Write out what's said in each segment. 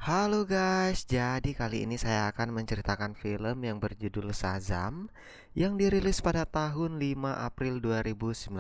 Halo guys, jadi kali ini saya akan menceritakan film yang berjudul Shazam yang dirilis pada tahun 5 April 2019.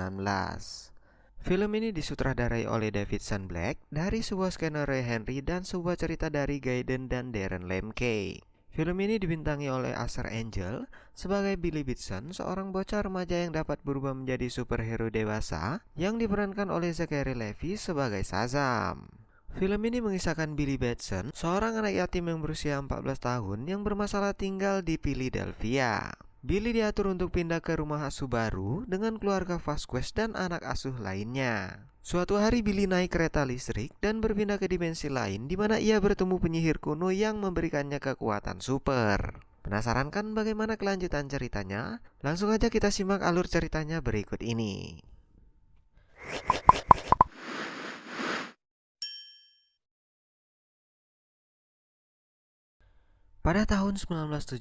Film ini disutradarai oleh David Sandblack dari sebuah skenario Henry dan sebuah cerita dari Gaiden dan Darren Lemke. Film ini dibintangi oleh Asher Angel sebagai Billy Batson, seorang bocah remaja yang dapat berubah menjadi superhero dewasa yang diperankan oleh Zachary Levi sebagai Shazam. Film ini mengisahkan Billy Batson, seorang anak yatim yang berusia 14 tahun yang bermasalah tinggal di Philadelphia. Billy diatur untuk pindah ke rumah asuh baru dengan keluarga Vasquez dan anak asuh lainnya. Suatu hari Billy naik kereta listrik dan berpindah ke dimensi lain di mana ia bertemu penyihir kuno yang memberikannya kekuatan super. Penasaran kan bagaimana kelanjutan ceritanya? Langsung aja kita simak alur ceritanya berikut ini. Pada tahun 1974,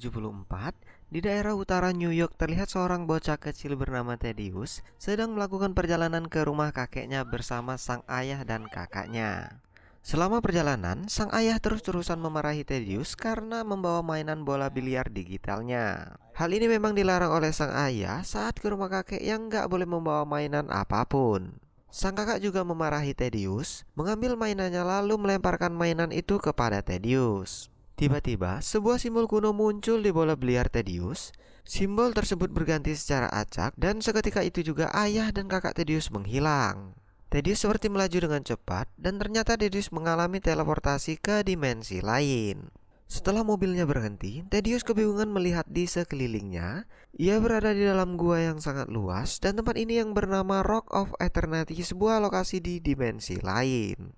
di daerah utara New York terlihat seorang bocah kecil bernama Thaddeus sedang melakukan perjalanan ke rumah kakeknya bersama sang ayah dan kakaknya. Selama perjalanan, sang ayah terus-terusan memarahi Thaddeus karena membawa mainan bola biliar digitalnya. Hal ini memang dilarang oleh sang ayah saat ke rumah kakek yang gak boleh membawa mainan apapun. Sang kakak juga memarahi Thaddeus, mengambil mainannya lalu melemparkan mainan itu kepada Thaddeus. Tiba-tiba, sebuah simbol kuno muncul di bola biliar Thaddeus. Simbol tersebut berganti secara acak dan seketika itu juga ayah dan kakak Thaddeus menghilang. Thaddeus seperti melaju dengan cepat dan ternyata Thaddeus mengalami teleportasi ke dimensi lain. Setelah mobilnya berhenti, Thaddeus kebingungan melihat di sekelilingnya. Ia berada di dalam gua yang sangat luas dan tempat ini yang bernama Rock of Eternity, sebuah lokasi di dimensi lain.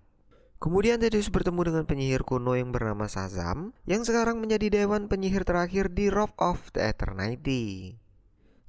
Kemudian Thaddeus bertemu dengan penyihir kuno yang bernama Shazam, yang sekarang menjadi dewan penyihir terakhir di Rock of the Eternity.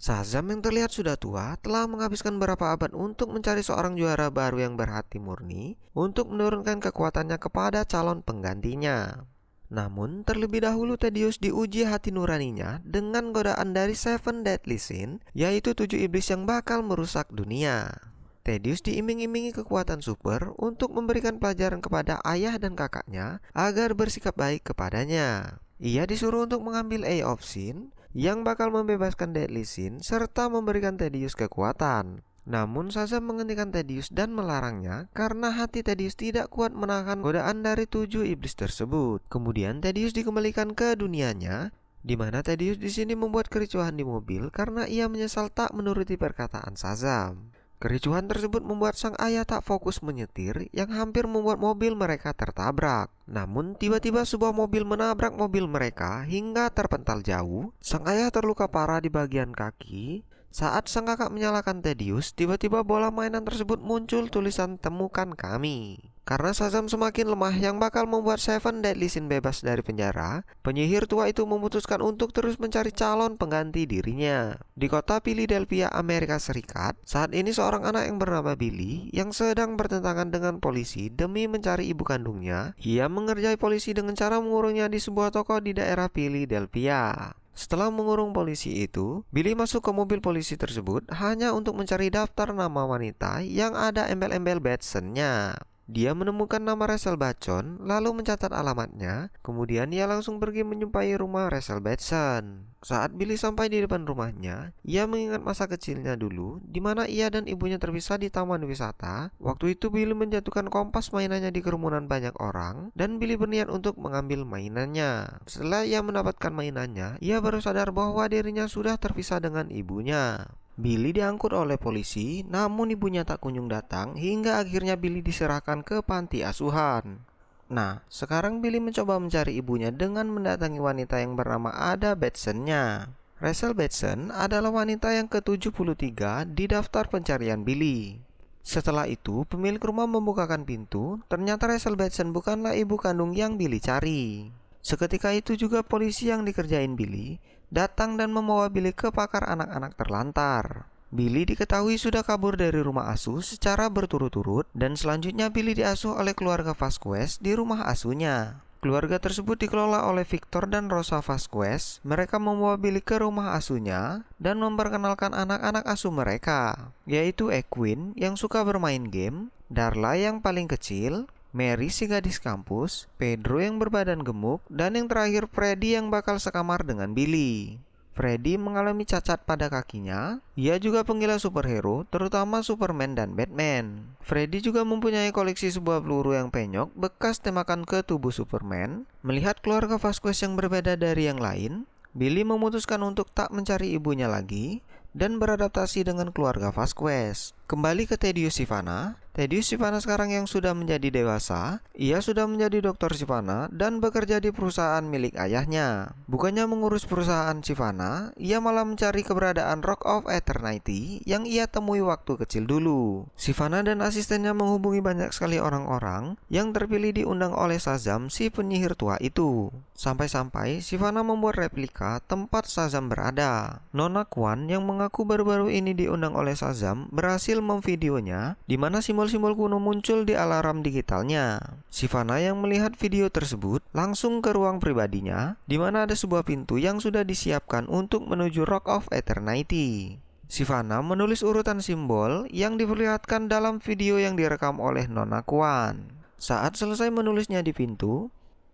Shazam yang terlihat sudah tua telah menghabiskan beberapa abad untuk mencari seorang juara baru yang berhati murni untuk menurunkan kekuatannya kepada calon penggantinya. Namun terlebih dahulu Thaddeus diuji hati nuraninya dengan godaan dari Seven Deadly Sin, yaitu 7 iblis yang bakal merusak dunia. Thaddeus diiming-imingi kekuatan super untuk memberikan pelajaran kepada ayah dan kakaknya agar bersikap baik kepadanya. Ia disuruh untuk mengambil Eye of Sin yang bakal membebaskan Deadly Sin serta memberikan Thaddeus kekuatan. Namun Shazam menghentikan Thaddeus dan melarangnya karena hati Thaddeus tidak kuat menahan godaan dari 7 iblis tersebut. Kemudian Thaddeus dikembalikan ke dunianya, di mana Thaddeus di sini membuat kericuhan di mobil karena ia menyesal tak menuruti perkataan Shazam. Kericuhan tersebut membuat sang ayah tak fokus menyetir yang hampir membuat mobil mereka tertabrak. Namun tiba-tiba sebuah mobil menabrak mobil mereka hingga terpental jauh. Sang ayah terluka parah di bagian kaki. Saat sang kakak menyalakan Thaddeus, tiba-tiba bola mainan tersebut muncul tulisan "Temukan Kami". Karena Shazam semakin lemah yang bakal membuat Seven Deadly Sin bebas dari penjara, penyihir tua itu memutuskan untuk terus mencari calon pengganti dirinya. Di kota Philadelphia, Amerika Serikat, saat ini seorang anak yang bernama Billy yang sedang bertentangan dengan polisi demi mencari ibu kandungnya. Ia mengerjai polisi dengan cara mengurungnya di sebuah toko di daerah Philadelphia. Setelah mengurung polisi itu, Billy masuk ke mobil polisi tersebut hanya untuk mencari daftar nama wanita yang ada embel-embel Batson-nya. Dia menemukan nama Rachel Batson, lalu mencatat alamatnya. Kemudian ia langsung pergi menjumpai rumah Rachel Batson. Saat Billy sampai di depan rumahnya, ia mengingat masa kecilnya dulu, di mana ia dan ibunya terpisah di taman wisata. Waktu itu Billy menjatuhkan kompas mainannya di kerumunan banyak orang, dan Billy berniat untuk mengambil mainannya. Setelah ia mendapatkan mainannya, ia baru sadar bahwa dirinya sudah terpisah dengan ibunya. Billy diangkut oleh polisi, namun ibunya tak kunjung datang hingga akhirnya Billy diserahkan ke panti asuhan. Nah, sekarang Billy mencoba mencari ibunya dengan mendatangi wanita yang bernama Ada Batson-nya. Rachel Batson adalah wanita yang ke-73 di daftar pencarian Billy. Setelah itu, pemilik rumah membukakan pintu. Ternyata Rachel Batson bukanlah ibu kandung yang Billy cari. Seketika itu juga polisi yang dikerjain Billy datang dan membawa Billy ke pakar anak-anak terlantar. Billy diketahui sudah kabur dari rumah asuh secara berturut-turut dan selanjutnya Billy diasuh oleh keluarga Vasquez di rumah asuhnya. Keluarga tersebut dikelola oleh Victor dan Rosa Vasquez. Mereka membawa Billy ke rumah asuhnya dan memperkenalkan anak-anak asuh mereka, yaitu Equine yang suka bermain game, Darla yang paling kecil, Mary si gadis kampus, Pedro yang berbadan gemuk, dan yang terakhir Freddy yang bakal sekamar dengan Billy. Freddy mengalami cacat pada kakinya. Ia juga penggila superhero, terutama Superman dan Batman. Freddy juga mempunyai koleksi sebuah peluru yang penyok bekas tembakan ke tubuh Superman. Melihat keluarga Vasquez yang berbeda dari yang lain, Billy memutuskan untuk tak mencari ibunya lagi dan beradaptasi dengan keluarga Vasquez. Kembali ke Thaddeus Sivana. Thaddeus Sivana sekarang yang sudah menjadi dewasa, ia sudah menjadi dokter Sivana dan bekerja di perusahaan milik ayahnya. Bukannya mengurus perusahaan Sivana, ia malah mencari keberadaan Rock of Eternity yang ia temui waktu kecil dulu. Sivana dan asistennya menghubungi banyak sekali orang-orang yang terpilih diundang oleh Shazam si penyihir tua itu. Sampai-sampai Sivana membuat replika tempat Shazam berada. Nona Kwan yang mengaku baru-baru ini diundang oleh Shazam berhasil memvideonya, di mana simbol-simbol kuno muncul di alarm digitalnya. Sivana yang melihat video tersebut langsung ke ruang pribadinya, di mana ada sebuah pintu yang sudah disiapkan untuk menuju Rock of Eternity. Sivana menulis urutan simbol yang diperlihatkan dalam video yang direkam oleh Nona Kwan. Saat selesai menulisnya di pintu,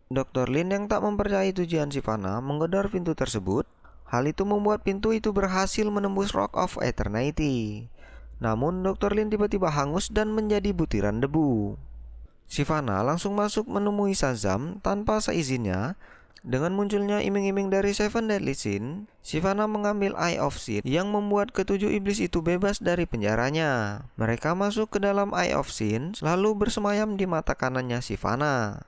Dr. Lin yang tak mempercayai tujuan Sivana menggedor pintu tersebut. Hal itu membuat pintu itu berhasil menembus Rock of Eternity. Namun Dr. Lin tiba-tiba hangus dan menjadi butiran debu. Sivana langsung masuk menemui Shazam tanpa seizinnya. Dengan munculnya iming-iming dari Seven Deadly Sin, Sivana mengambil Eye of Sin yang membuat ketujuh iblis itu bebas dari penjaranya. Mereka masuk ke dalam Eye of Sin lalu bersemayam di mata kanannya Sivana.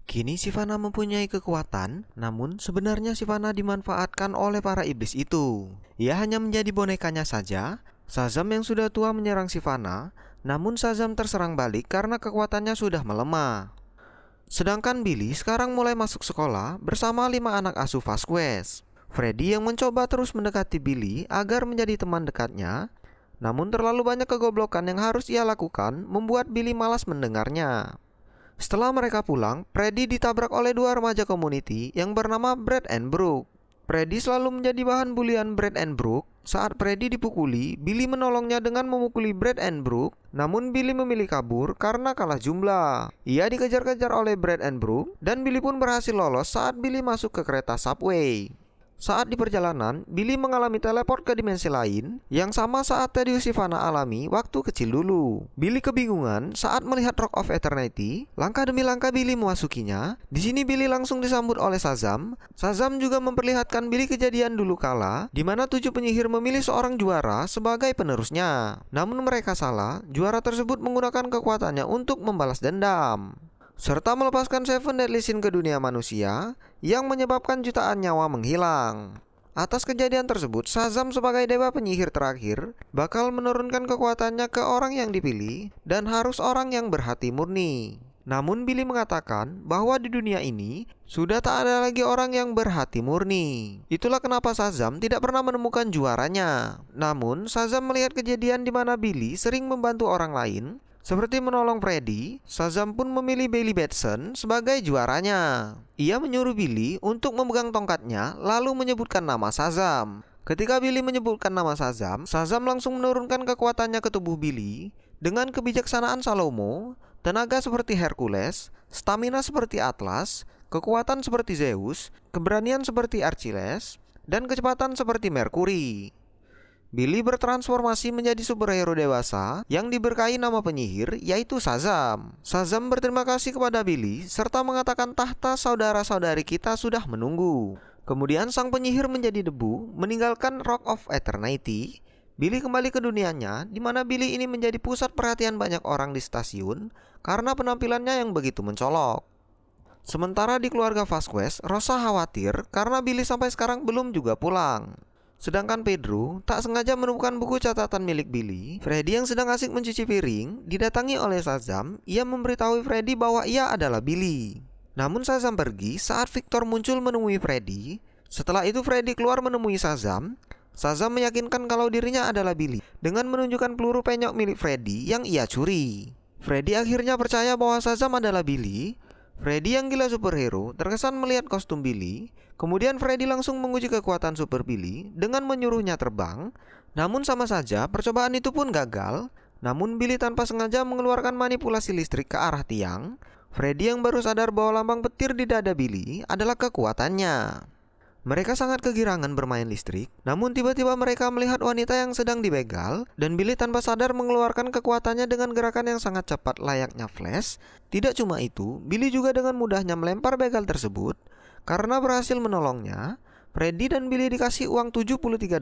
Kini Sivana mempunyai kekuatan, namun sebenarnya Sivana dimanfaatkan oleh para iblis itu. Ia hanya menjadi bonekanya saja. Shazam yang sudah tua menyerang Sivana, namun Shazam terserang balik karena kekuatannya sudah melemah. Sedangkan Billy sekarang mulai masuk sekolah bersama 5 anak asuh Vasquez. Freddy yang mencoba terus mendekati Billy agar menjadi teman dekatnya, namun terlalu banyak kegoblokan yang harus ia lakukan membuat Billy malas mendengarnya. Setelah mereka pulang, Freddy ditabrak oleh 2 remaja community yang bernama Brad and Brooke. Freddy selalu menjadi bahan bulian Brad and Brooke. Saat Freddy dipukuli, Billy menolongnya dengan memukuli Brad and Brooke. Namun Billy memilih kabur karena kalah jumlah. Ia dikejar-kejar oleh Brad and Brooke dan Billy pun berhasil lolos saat Billy masuk ke kereta subway. Saat di perjalanan, Billy mengalami teleport ke dimensi lain yang sama saat Thaddeus Sivana alami waktu kecil dulu. Billy kebingungan saat melihat Rock of Eternity. Langkah demi langkah Billy memasukinya. Di sini Billy langsung disambut oleh Shazam. Shazam juga memperlihatkan Billy kejadian dulu kala, di mana 7 penyihir memilih seorang juara sebagai penerusnya. Namun mereka salah. Juara tersebut menggunakan kekuatannya untuk membalas dendam, serta melepaskan Seven Deadly Sin ke dunia manusia yang menyebabkan jutaan nyawa menghilang. Atas kejadian tersebut, Shazam sebagai dewa penyihir terakhir bakal menurunkan kekuatannya ke orang yang dipilih dan harus orang yang berhati murni. Namun Billy mengatakan bahwa di dunia ini sudah tak ada lagi orang yang berhati murni. Itulah kenapa Shazam tidak pernah menemukan juaranya. Namun Shazam melihat kejadian di mana Billy sering membantu orang lain, seperti menolong Freddy. Shazam pun memilih Billy Batson sebagai juaranya. Ia menyuruh Billy untuk memegang tongkatnya lalu menyebutkan nama Shazam. Ketika Billy menyebutkan nama Shazam, Shazam langsung menurunkan kekuatannya ke tubuh Billy dengan kebijaksanaan Salomo, tenaga seperti Hercules, stamina seperti Atlas, kekuatan seperti Zeus, keberanian seperti Achilles, dan kecepatan seperti Mercury. Billy bertransformasi menjadi superhero dewasa yang diberkahi nama penyihir, yaitu Shazam. Shazam berterima kasih kepada Billy serta mengatakan tahta saudara-saudari kita sudah menunggu. Kemudian sang penyihir menjadi debu, meninggalkan Rock of Eternity. Billy kembali ke dunianya, di mana Billy ini menjadi pusat perhatian banyak orang di stasiun karena penampilannya yang begitu mencolok. Sementara di keluarga Vasquez, Rosa khawatir karena Billy sampai sekarang belum juga pulang. Sedangkan Pedro tak sengaja menemukan buku catatan milik Billy. Freddy yang sedang asik mencuci piring didatangi oleh Shazam. Ia memberitahu Freddy bahwa ia adalah Billy. Namun Shazam pergi saat Victor muncul menemui Freddy. Setelah itu Freddy keluar menemui Shazam. Shazam meyakinkan kalau dirinya adalah Billy dengan menunjukkan peluru penyok milik Freddy yang ia curi. Freddy akhirnya percaya bahwa Shazam adalah Billy. Freddy yang gila superhero terkesan melihat kostum Billy. Kemudian Freddy langsung menguji kekuatan Super Billy dengan menyuruhnya terbang. Namun sama saja percobaan itu pun gagal. Namun Billy tanpa sengaja mengeluarkan manipulasi listrik ke arah tiang. Freddy yang baru sadar bahwa lambang petir di dada Billy adalah kekuatannya. Mereka sangat kegirangan bermain listrik, namun tiba-tiba mereka melihat wanita yang sedang dibegal, dan Billy tanpa sadar mengeluarkan kekuatannya dengan gerakan yang sangat cepat layaknya flash. Tidak cuma itu, Billy juga dengan mudahnya melempar begal tersebut. Karena berhasil menolongnya, Freddy dan Billy dikasih uang $73.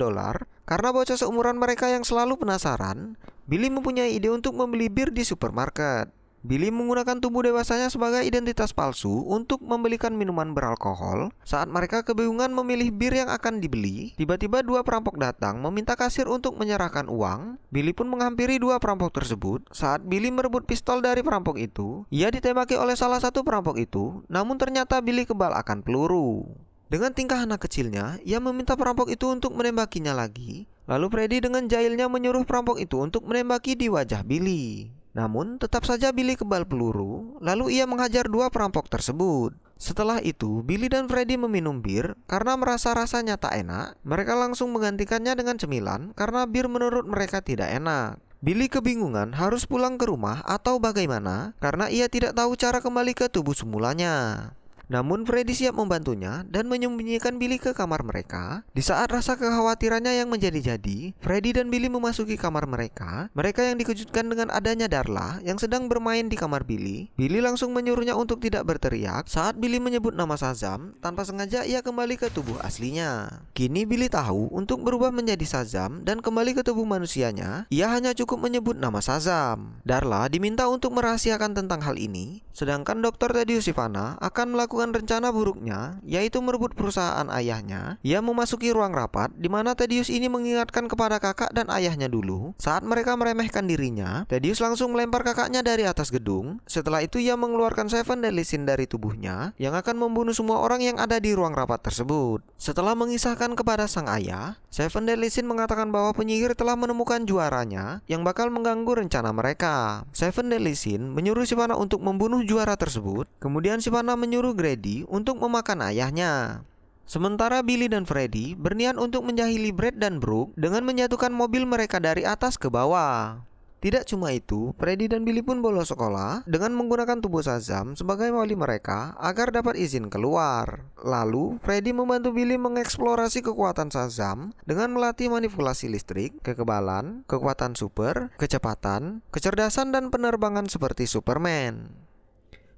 Karena bocah seumuran mereka yang selalu penasaran, Billy mempunyai ide untuk membeli bir di supermarket. Billy menggunakan tubuh dewasanya sebagai identitas palsu untuk membelikan minuman beralkohol. Saat mereka kebingungan memilih bir yang akan dibeli, tiba-tiba dua perampok datang meminta kasir untuk menyerahkan uang. Billy pun menghampiri dua perampok tersebut. Saat Billy merebut pistol dari perampok itu, ia ditembaki oleh salah satu perampok itu, namun ternyata Billy kebal akan peluru. Dengan tingkah anak kecilnya, ia meminta perampok itu untuk menembakinya lagi. Lalu Freddy dengan jahilnya menyuruh perampok itu untuk menembaki di wajah Billy. Namun tetap saja Billy kebal peluru, lalu ia menghajar dua perampok tersebut. Setelah itu, Billy dan Freddy meminum bir karena merasa rasanya tak enak. Mereka langsung menggantikannya dengan cemilan karena bir menurut mereka tidak enak. Billy kebingungan harus pulang ke rumah atau bagaimana karena ia tidak tahu cara kembali ke tubuh semulanya. Namun Freddy siap membantunya dan menyembunyikan Billy ke kamar mereka. Di saat rasa kekhawatirannya yang menjadi-jadi, Freddy dan Billy memasuki kamar mereka. Mereka yang dikejutkan dengan adanya Darla yang sedang bermain di kamar Billy. Billy langsung menyuruhnya untuk tidak berteriak. Saat Billy menyebut nama Shazam, tanpa sengaja ia kembali ke tubuh aslinya. Kini Billy tahu untuk berubah menjadi Shazam dan kembali ke tubuh manusianya, ia hanya cukup menyebut nama Shazam. Darla diminta untuk merahasiakan tentang hal ini, sedangkan Dr. Thaddeus Sivana akan melakukan rencana buruknya, yaitu merebut perusahaan ayahnya. Ia memasuki ruang rapat di mana Thaddeus ini mengingatkan kepada kakak dan ayahnya dulu. Saat mereka meremehkan dirinya, Thaddeus langsung melempar kakaknya dari atas gedung. Setelah itu ia mengeluarkan Seven Deadly Sin dari tubuhnya yang akan membunuh semua orang yang ada di ruang rapat tersebut. Setelah mengisahkan kepada sang ayah, Seven Deadly Sin mengatakan bahwa penyihir telah menemukan juaranya yang bakal mengganggu rencana mereka. Seven Deadly Sin menyuruh Sivana untuk membunuh juara tersebut. Kemudian Sivana menyuruh Grady untuk memakan ayahnya. Sementara Billy dan Freddy berniat untuk menjahili Brad dan Brooke dengan menjatuhkan mobil mereka dari atas ke bawah. Tidak cuma itu, Freddy dan Billy pun bolos sekolah dengan menggunakan tubuh Shazam sebagai wali mereka agar dapat izin keluar. Lalu, Freddy membantu Billy mengeksplorasi kekuatan Shazam dengan melatih manipulasi listrik, kekebalan, kekuatan super, kecepatan, kecerdasan, dan penerbangan seperti Superman.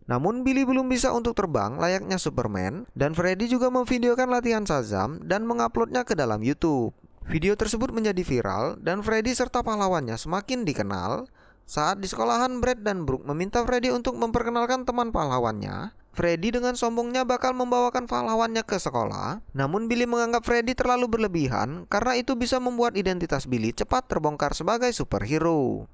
Namun Billy belum bisa untuk terbang layaknya Superman, dan Freddy juga memvideokan latihan Shazam dan menguploadnya ke dalam YouTube. Video tersebut menjadi viral dan Freddy serta pahlawannya semakin dikenal. Saat di sekolahan, Brad dan Brooke meminta Freddy untuk memperkenalkan teman pahlawannya. Freddy dengan sombongnya bakal membawakan pahlawannya ke sekolah. Namun Billy menganggap Freddy terlalu berlebihan karena itu bisa membuat identitas Billy cepat terbongkar sebagai superhero.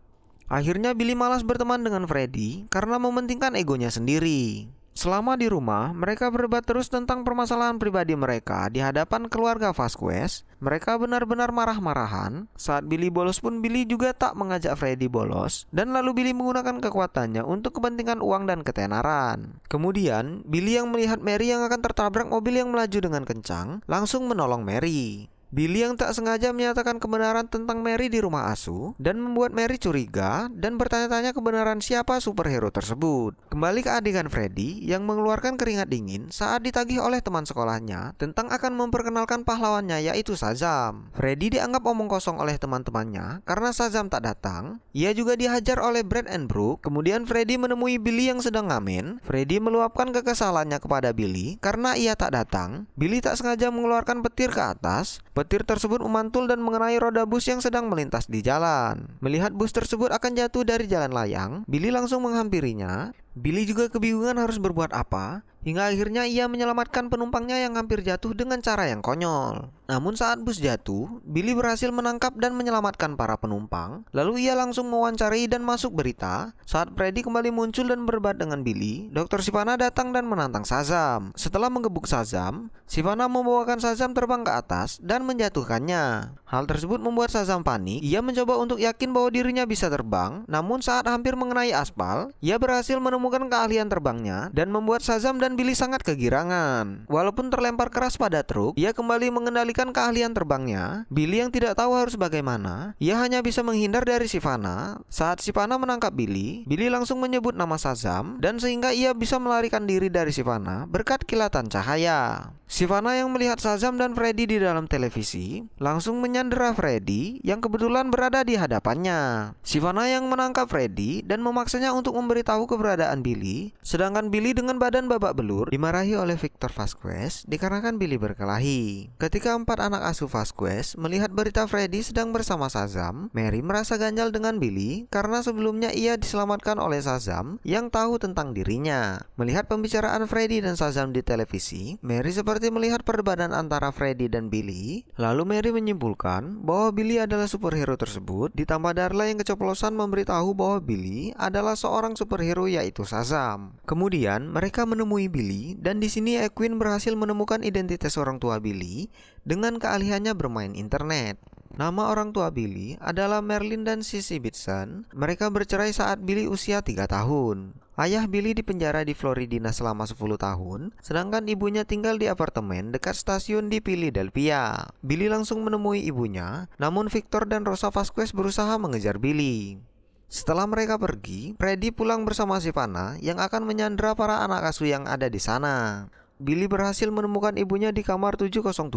Akhirnya Billy malas berteman dengan Freddy karena mementingkan egonya sendiri. Selama di rumah, mereka berdebat terus tentang permasalahan pribadi mereka di hadapan keluarga Vasquez. Mereka benar-benar marah-marahan. Saat Billy bolos pun Billy juga tak mengajak Freddy bolos. Dan lalu Billy menggunakan kekuatannya untuk kepentingan uang dan ketenaran. Kemudian, Billy yang melihat Mary yang akan tertabrak mobil yang melaju dengan kencang, langsung menolong Mary. Billy yang tak sengaja menyatakan kebenaran tentang Mary di rumah asuh dan membuat Mary curiga dan bertanya-tanya kebenaran siapa superhero tersebut. Kembali ke adegan Freddy yang mengeluarkan keringat dingin saat ditagih oleh teman sekolahnya tentang akan memperkenalkan pahlawannya yaitu Shazam. Freddy dianggap omong kosong oleh teman-temannya karena Shazam tak datang. Ia juga dihajar oleh Brad and Brooke. Kemudian Freddy menemui Billy yang sedang ngamen. Freddy meluapkan kekesalannya kepada Billy karena ia tak datang. Billy tak sengaja mengeluarkan petir ke atas. Petir tersebut memantul dan mengenai roda bus yang sedang melintas di jalan. Melihat bus tersebut akan jatuh dari jalan layang, Billy langsung menghampirinya. Billy juga kebingungan harus berbuat apa, hingga akhirnya ia menyelamatkan penumpangnya yang hampir jatuh dengan cara yang konyol. Namun saat bus jatuh, Billy berhasil menangkap dan menyelamatkan para penumpang. Lalu ia langsung mewawancarai dan masuk berita. Saat Freddy kembali muncul dan berdebat dengan Billy, Dr. Sivana datang dan menantang Shazam. Setelah menggebuk Shazam, Sivana membawakan Shazam terbang ke atas dan menjatuhkannya. Hal tersebut membuat Shazam panik. Ia mencoba untuk yakin bahwa dirinya bisa terbang. Namun saat hampir mengenai aspal, ia berhasil menemukan menemukan keahlian terbangnya dan membuat Shazam dan Billy sangat kegirangan. Walaupun terlempar keras pada truk, ia kembali mengendalikan keahlian terbangnya. Billy yang tidak tahu harus bagaimana, ia hanya bisa menghindar dari Sivana. Saat Sivana menangkap Billy, Billy langsung menyebut nama Shazam dan sehingga ia bisa melarikan diri dari Sivana berkat kilatan cahaya. Sivana yang melihat Shazam dan Freddy di dalam televisi langsung menyandera Freddy yang kebetulan berada di hadapannya. Sivana yang menangkap Freddy dan memaksanya untuk memberitahu keberadaan Billy, sedangkan Billy dengan badan babak belur dimarahi oleh Victor Vasquez dikarenakan Billy berkelahi. Ketika 4 anak asuh Vasquez melihat berita Freddy sedang bersama Shazam, Mary merasa ganjal dengan Billy karena sebelumnya ia diselamatkan oleh Shazam yang tahu tentang dirinya. Melihat pembicaraan Freddy dan Shazam di televisi, Mary seperti melihat perdebatan antara Freddy dan Billy. Lalu Mary menyimpulkan bahwa Billy adalah superhero tersebut, ditambah Darla yang keceplosan memberitahu bahwa Billy adalah seorang superhero yaitu Shazam. Kemudian mereka menemui Billy dan di sini Equine berhasil menemukan identitas orang tua Billy dengan keahliannya bermain internet. Nama orang tua Billy adalah Merlin dan Sissy Bitson. Mereka bercerai saat Billy usia 3 tahun. Ayah Billy dipenjara di Floridina selama 10 tahun, sedangkan ibunya tinggal di apartemen dekat stasiun di Philadelphia. Billy langsung menemui ibunya, namun Victor dan Rosa Vasquez berusaha mengejar Billy. Setelah mereka pergi, Freddy pulang bersama Sivana yang akan menyandera para anak asuh yang ada di sana. Billy berhasil menemukan ibunya di kamar 707.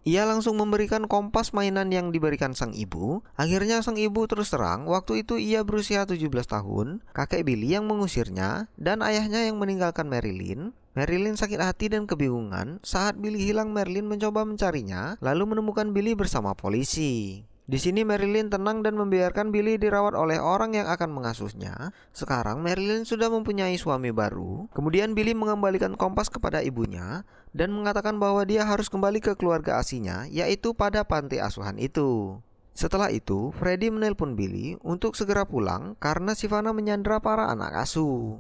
Ia langsung memberikan kompas mainan yang diberikan sang ibu. Akhirnya sang ibu terus terang, waktu itu ia berusia 17 tahun. Kakek Billy yang mengusirnya dan ayahnya yang meninggalkan Marilyn. Marilyn sakit hati dan kebingungan saat Billy hilang. Marilyn mencoba mencarinya, lalu menemukan Billy bersama polisi. Di sini Marilyn tenang dan membiarkan Billy dirawat oleh orang yang akan mengasuhnya. Sekarang Marilyn sudah mempunyai suami baru. Kemudian Billy mengembalikan kompas kepada ibunya dan mengatakan bahwa dia harus kembali ke keluarga aslinya, yaitu pada panti asuhan itu. Setelah itu, Freddy menelpon Billy untuk segera pulang karena Sivana menyandera para anak asuh.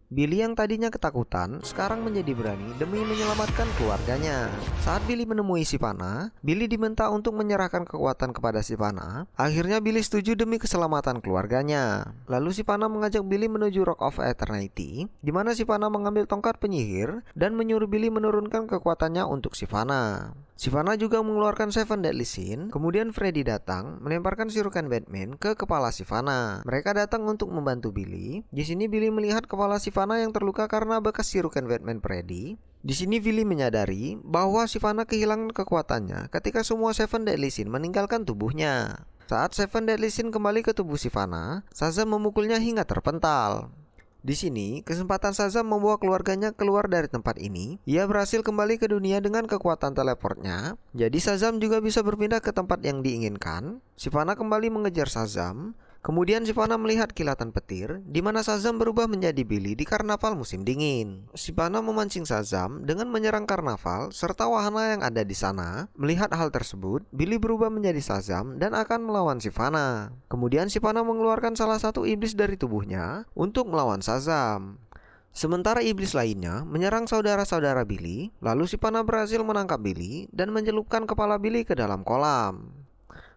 Billy yang tadinya ketakutan sekarang menjadi berani demi menyelamatkan keluarganya. Saat Billy menemui Sivana, Billy diminta untuk menyerahkan kekuatan kepada Sivana. Akhirnya Billy setuju demi keselamatan keluarganya. Lalu Sivana mengajak Billy menuju Rock of Eternity, di mana Sivana mengambil tongkat penyihir dan menyuruh Billy menurunkan kekuatannya untuk Sivana. Sivana juga mengeluarkan Seven Deadly Sin. Kemudian Freddy datang melemparkan sirukan Batman ke kepala Sivana. Mereka datang untuk membantu Billy. Di sini Billy melihat kepala Sivana yang terluka karena bekas sirukan Batman Freddy. Di sini Billy menyadari bahwa Sivana kehilangan kekuatannya ketika semua Seven Deadly Sin meninggalkan tubuhnya. Saat Seven Deadly Sin kembali ke tubuh Sivana, Shazam memukulnya hingga terpental. Di sini, kesempatan Shazam membawa keluarganya keluar dari tempat ini. Ia berhasil kembali ke dunia dengan kekuatan teleportnya. Jadi Shazam juga bisa berpindah ke tempat yang diinginkan. Sivana kembali mengejar Shazam. Kemudian Sivana melihat kilatan petir, di mana Shazam berubah menjadi Billy di karnaval musim dingin. Sivana memancing Shazam dengan menyerang karnaval serta wahana yang ada di sana. Melihat hal tersebut, Billy berubah menjadi Shazam dan akan melawan Sivana. Kemudian Sivana mengeluarkan salah satu iblis dari tubuhnya untuk melawan Shazam. Sementara iblis lainnya menyerang saudara-saudara Billy. Lalu Sivana berhasil menangkap Billy dan mencelupkan kepala Billy ke dalam kolam.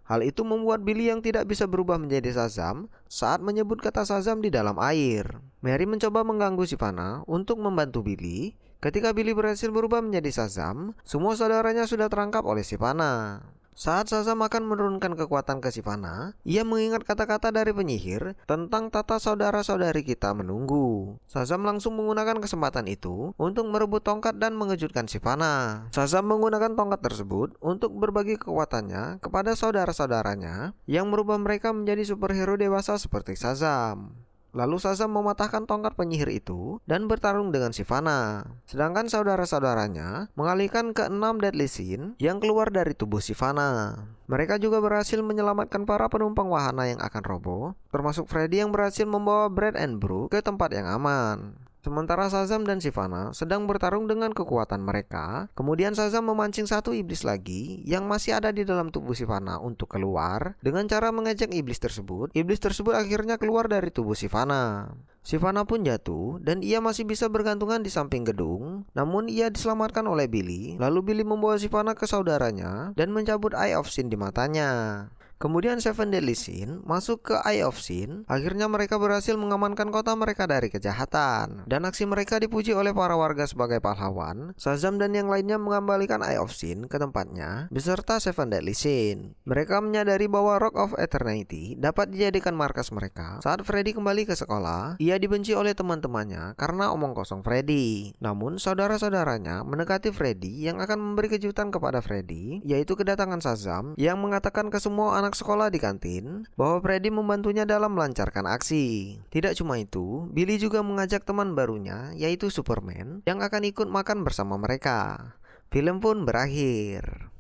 Hal itu membuat Billy yang tidak bisa berubah menjadi Shazam saat menyebut kata Shazam di dalam air. Mary mencoba mengganggu Sivana untuk membantu Billy. Ketika Billy berhasil berubah menjadi Shazam, semua saudaranya sudah terangkap oleh Sivana. Saat Shazam akan menurunkan kekuatan ke Sivana, ia mengingat kata-kata dari penyihir tentang tata saudara-saudari kita menunggu. Shazam langsung menggunakan kesempatan itu untuk merebut tongkat dan mengejutkan Sivana. Shazam menggunakan tongkat tersebut untuk berbagi kekuatannya kepada saudara-saudaranya yang merubah mereka menjadi superhero dewasa seperti Shazam. Lalu Shazam mematahkan tongkat penyihir itu dan bertarung dengan Sivana. Sedangkan saudara-saudaranya mengalihkan ke 6 Deadly Sin yang keluar dari tubuh Sivana. Mereka juga berhasil menyelamatkan para penumpang wahana yang akan roboh, termasuk Freddy yang berhasil membawa Brad and Brooke ke tempat yang aman. Sementara Shazam dan Sivana sedang bertarung dengan kekuatan mereka. Kemudian Shazam memancing satu iblis lagi yang masih ada di dalam tubuh Sivana untuk keluar. Dengan cara mengejek iblis tersebut akhirnya keluar dari tubuh Sivana. Sivana pun jatuh dan ia masih bisa bergantungan di samping gedung. Namun ia diselamatkan oleh Billy. Lalu Billy membawa Sivana ke saudaranya dan mencabut Eye of Sin di matanya. Kemudian Seven Deadly Sin masuk ke Eye of Sin. Akhirnya mereka berhasil mengamankan kota mereka dari kejahatan. Dan aksi mereka dipuji oleh para warga sebagai pahlawan. Shazam dan yang lainnya mengembalikan Eye of Sin ke tempatnya beserta Seven Deadly Sin. Mereka menyadari bahwa Rock of Eternity dapat dijadikan markas mereka. Saat Freddy kembali ke sekolah, ia dibenci oleh teman-temannya karena omong kosong Freddy. Namun saudara-saudaranya mendekati Freddy yang akan memberi kejutan kepada Freddy, yaitu kedatangan Shazam yang mengatakan ke semua anak sekolah di kantin bahwa Freddy membantunya dalam melancarkan aksi. Tidak cuma itu, Billy juga mengajak teman barunya yaitu Superman yang akan ikut makan bersama mereka. Film pun berakhir.